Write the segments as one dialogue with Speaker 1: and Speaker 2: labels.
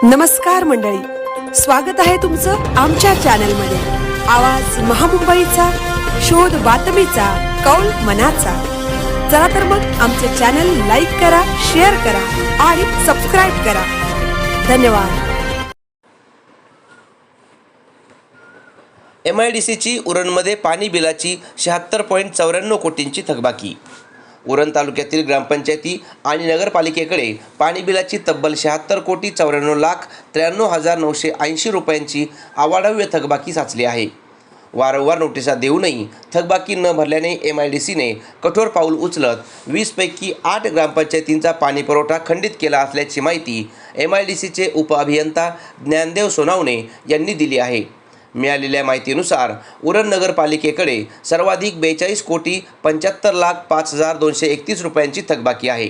Speaker 1: नमस्कार मंडळी, स्वागत आहे तुमचं आमच्या चॅनलमध्ये। आवाज महामुंबईचा, शोध बातमीचा, कौल मनाचा। चला तर मग आमचे चॅनल लाईक करा, शेअर करा आणि सबस्क्राइब करा। धन्यवाद।
Speaker 2: MIDCची उरणमध्ये पाणी बिलाची 76.94 कोटींची थकबाकी। उरण तालुक्यातील ग्रामपंचायती आणि नगरपालिकेकडे पाणी बिलाची तब्बल 76,94,93,980 रुपयांची अवाढव्य थकबाकी साचली आहे। वारंवार नोटिसा देऊनही थकबाकी न भरल्याने MIDCने कठोर पाऊल उचलत 20 पैकी 8 ग्रामपंचायतींचा पाणीपुरवठा खंडित केला असल्याची माहिती MIDCचे उपअभियंता ज्ञानदेव सोनावणे यांनी दिली आहे। मिळालेल्या माहितीनुसार उरण नगरपालिकेकडे सर्वाधिक 42,75,05,231 रुपयांची थकबाकी आहे।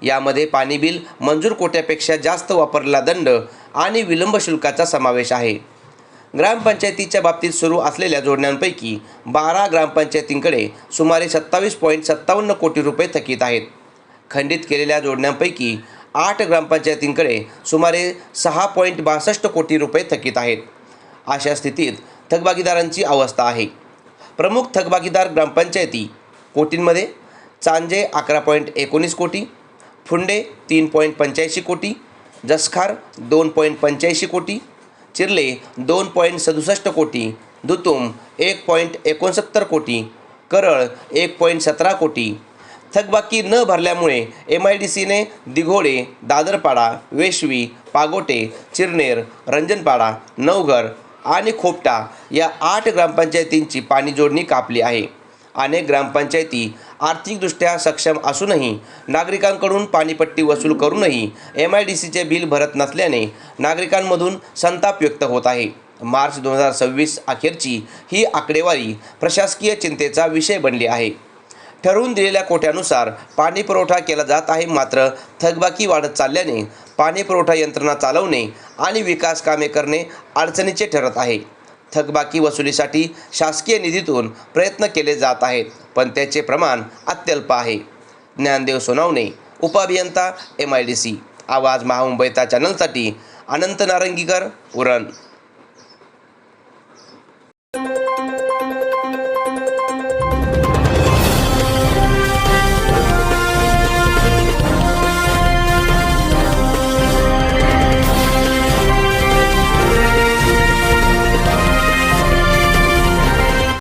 Speaker 2: यामध्ये पाणी बिल मंजूर कोट्यापेक्षा जास्त वापरलेला दंड आणि विलंब शुल्काचा समावेश आहे। ग्रामपंचायतीच्या बाबतीत सुरू असलेल्या जोडण्यांपैकी 12 ग्रामपंचायतींकडे सुमारे 27.57 कोटी रुपये थकीत आहेत। खंडित केलेल्या जोडण्यांपैकी 8 ग्रामपंचायतींकडे सुमारे 6.62 कोटी रुपये थकीत आहेत। अशा स्थितीत थकबाकीदारांची अवस्था आहे। प्रमुख थकबाकीदार ग्रामपंचायती कोटींमध्ये चांजे 11.19 कोटी, फुंडे 3.85 कोटी, जसखार 2.85 कोटी, चिर्ले 2.67 कोटी, दुतुम 1.69 कोटी, करळ 1.17 कोटी। थकबाकी न भरल्यामुळे MIDCने दिघोडे, दादरपाडा, वेशवी, पागोटे, चिरनेर, रंजनपाडा, नवघर आणि खोपटा या 8 ग्रामपंचायतींची पाणी जोडणी कापली आहे। अनेक ग्रामपंचायती आर्थिकदृष्ट्या सक्षम असूनही नागरिकांकडून पाणीपट्टी वसूल करूनही MIDCचे बिल भरत नसल्याने नागरिकांमधून संताप व्यक्त होत आहे। मार्च 2026 अखेरची ही आकडेवारी प्रशासकीय चिंतेचा विषय बनली आहे। ठरवून दिलेल्या कोट्यानुसार पाणीपुरवठा केला जात आहे, मात्र थकबाकी वाढत चालल्याने पाणीपुरवठा यंत्रणा चालवणे आणि विकास कामे करणे अडचणीचे ठरत आहे। थकबाकी वसुलीसाठी शासकीय निधीतून प्रयत्न केले जात आहेत, पण त्याचे प्रमाण अत्यल्प आहे। ज्ञानदेव सोनावणे, उपअभियंता MIDC, आवाज महामुंबईचा चॅनलसाठी अनंत नारंगीकर, उरण।